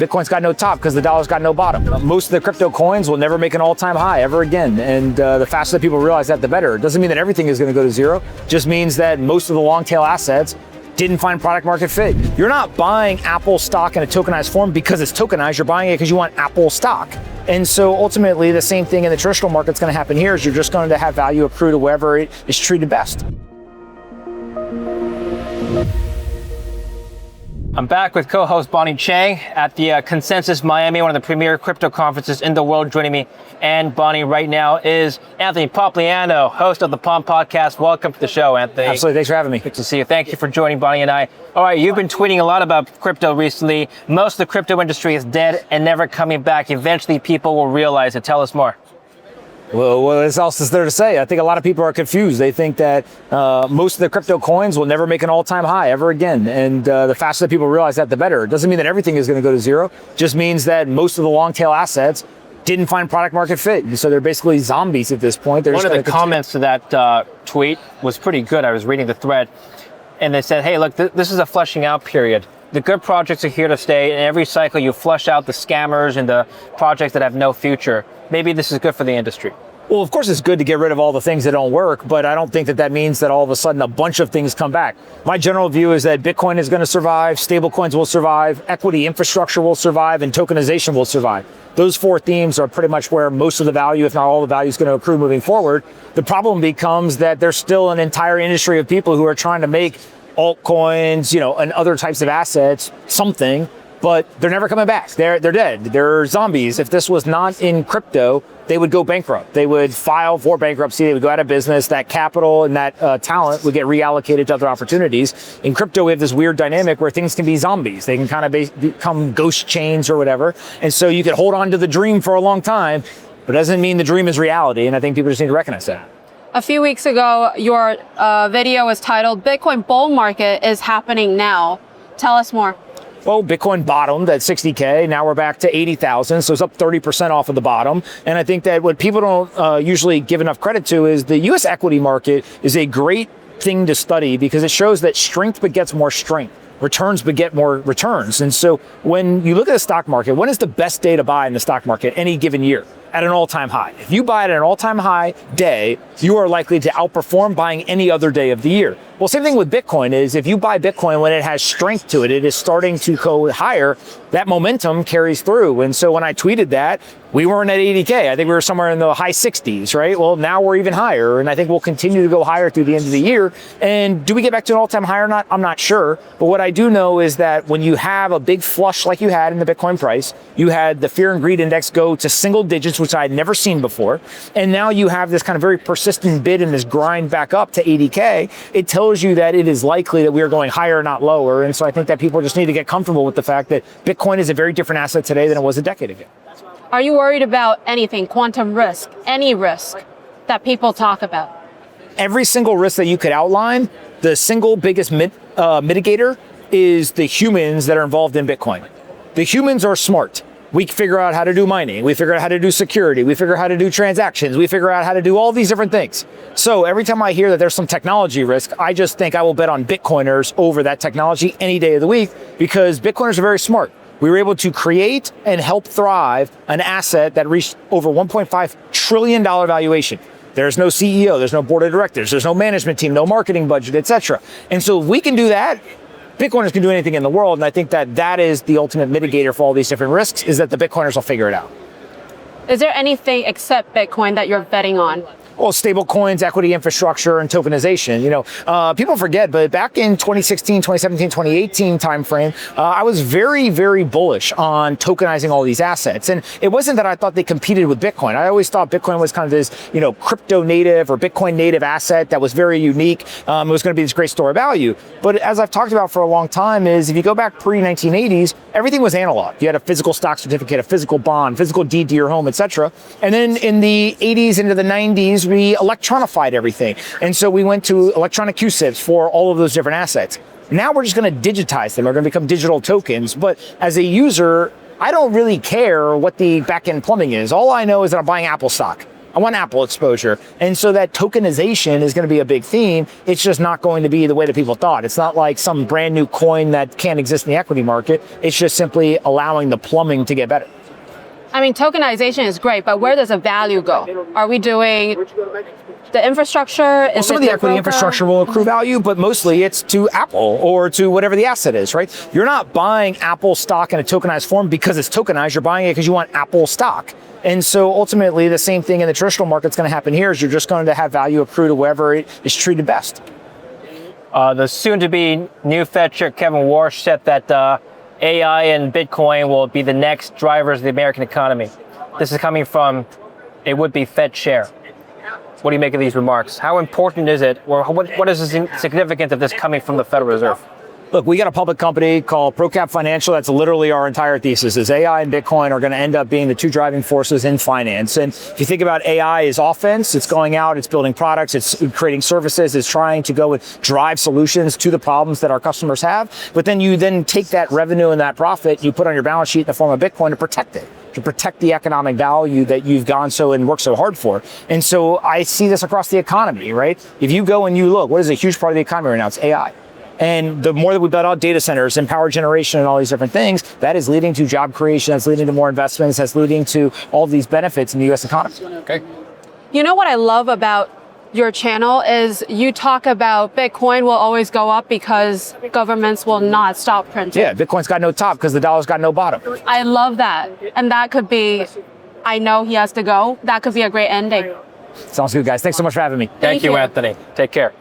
Bitcoin's got no top because the dollar's got no bottom. Most of the crypto coins will never make an all-time high ever again. And the faster that people realize that, the better. It doesn't mean that everything is going to go to zero. It just means that most of the long tail assets didn't find product market fit. You're not buying Apple stock in a tokenized form because it's tokenized. You're buying it because you want Apple stock. And so ultimately the same thing in the traditional market's going to happen here is you're just going to have value accrue to wherever it is treated best. I'm back with co-host Bonnie Chang at the Consensus Miami, one of the premier crypto conferences in the world. Joining me and Bonnie right now is Anthony Pompliano, host of the Pomp Podcast. Welcome to the show, Anthony. Absolutely, thanks for having me. Good to see you. Thank you for joining Bonnie and I. All right, you've been tweeting a lot about crypto recently. Most of the crypto industry is dead and never coming back. Eventually people will realize it. Tell us more. Well, what else is there to say? I think a lot of people are confused. They think that most of the crypto coins will never make an all-time high ever again. And the faster that people realize that, the better. It doesn't mean that everything is going to go to zero. It just means that most of the long tail assets didn't find product market fit. And so they're basically zombies at this point. One of the comments to that tweet was pretty good. I was reading the thread and they said, hey, look, this is a flushing out period. The good projects are here to stay. And every cycle you flush out the scammers and the projects that have no future. Maybe this is good for the industry. Well, of course, it's good to get rid of all the things that don't work, but I don't think that means that all of a sudden a bunch of things come back. My general view is that Bitcoin is going to survive, stablecoins will survive, equity infrastructure will survive, and tokenization will survive. Those four themes are pretty much where most of the value, if not all the value, is going to accrue moving forward. The problem becomes that there's still an entire industry of people who are trying to make altcoins, and other types of assets something, but they're never coming back. They're dead. They're zombies. If this was not in crypto, they would go bankrupt. They would file for bankruptcy. They would go out of business. That capital and that talent would get reallocated to other opportunities. In crypto, we have this weird dynamic where things can be zombies. They can kind of become ghost chains or whatever. And so you can hold on to the dream for a long time, but it doesn't mean the dream is reality. And I think people just need to recognize that. A few weeks ago, your video was titled, Bitcoin Bull Market is Happening Now. Tell us more. Well, Bitcoin bottomed at 60K. Now we're back to 80,000. So it's up 30% off of the bottom. And I think that what people don't usually give enough credit to is the US equity market is a great thing to study because it shows that strength begets more strength. Returns beget more returns. And so when you look at the stock market, when is the best day to buy in the stock market any given year? At an all-time high. If you buy it at an all-time high day, you are likely to outperform buying any other day of the year. Well, same thing with Bitcoin is if you buy Bitcoin when it has strength to it, it is starting to go higher, that momentum carries through. And so when I tweeted that, we weren't at 80K. I think we were somewhere in the high 60s, right? Well, now we're even higher. And I think we'll continue to go higher through the end of the year. And do we get back to an all-time high or not? I'm not sure. But what I do know is that when you have a big flush like you had in the Bitcoin price, you had the fear and greed index go to single digits, which I had never seen before. And now you have this kind of very persistent bid and this grind back up to 80K. It tells you that it is likely that we are going higher, not lower. And so I think that people just need to get comfortable with the fact that Bitcoin is a very different asset today than it was a decade ago. Are you worried about anything, quantum risk, any risk that people talk about? Every single risk that you could outline, the single biggest mitigator is the humans that are involved in Bitcoin. The humans are smart. We figure out how to do mining. We figure out how to do security. We figure out how to do transactions. We figure out how to do all these different things. So every time I hear that there's some technology risk, I just think I will bet on Bitcoiners over that technology any day of the week because Bitcoiners are very smart. We were able to create and help thrive an asset that reached over $1.5 trillion valuation. There's no CEO, there's no board of directors, there's no management team, no marketing budget, etc. And so if we can do that, Bitcoiners can do anything in the world. And I think that is the ultimate mitigator for all these different risks is that the Bitcoiners will figure it out. Is there anything except Bitcoin that you're betting on? Well, stable coins, equity infrastructure, and tokenization. People forget, but back in 2016, 2017, 2018 timeframe, I was very, very bullish on tokenizing all these assets. And it wasn't that I thought they competed with Bitcoin. I always thought Bitcoin was kind of this, crypto native or Bitcoin native asset that was very unique. It was going to be this great store of value. But as I've talked about for a long time is if you go back pre-1980s, everything was analog. You had a physical stock certificate, a physical bond, physical deed to your home, etc. And then in the 80s into the 90s, we electronified everything. And so we went to electronic QSIPs for all of those different assets. Now we're just going to digitize them. They're going to become digital tokens. But as a user, I don't really care what the back-end plumbing is. All I know is that I'm buying Apple stock. I want Apple exposure. And so that tokenization is going to be a big theme. It's just not going to be the way that people thought. It's not like some brand new coin that can't exist in the equity market. It's just simply allowing the plumbing to get better. I mean, tokenization is great, but where does the value go? Are we doing the infrastructure? Well, some of the equity infrastructure will accrue value, but mostly it's to Apple or to whatever the asset is, right? You're not buying Apple stock in a tokenized form because it's tokenized. You're buying it because you want Apple stock. And so ultimately, the same thing in the traditional market is going to happen here is you're just going to have value accrue to wherever it is treated best. The soon-to-be new Fed Chair Kevin Warsh said that AI and Bitcoin will be the next drivers of the American economy. This is coming from a would-be Fed chair. What do you make of these remarks? How important is it, or what is the significance of this coming from the Federal Reserve? Look, we got a public company called ProCap Financial. That's literally our entire thesis is AI and Bitcoin are going to end up being the two driving forces in finance. And if you think about AI as offense, it's going out, it's building products, it's creating services, it's trying to go and drive solutions to the problems that our customers have. But then you then take that revenue and that profit, you put on your balance sheet in the form of Bitcoin to protect it, to protect the economic value that you've gone so and worked so hard for. And so I see this across the economy, right? If you go and you look, what is a huge part of the economy right now? It's AI. And the more that we build out data centers and power generation and all these different things, that is leading to job creation, that's leading to more investments, that's leading to all of these benefits in the U.S. economy. Okay. You know what I love about your channel is you talk about Bitcoin will always go up because governments will not stop printing. Yeah, Bitcoin's got no top because the dollar's got no bottom. I love that. And that could be, I know he has to go. That could be a great ending. Sounds good, guys. Thanks so much for having me. Thank you, Anthony. Take care.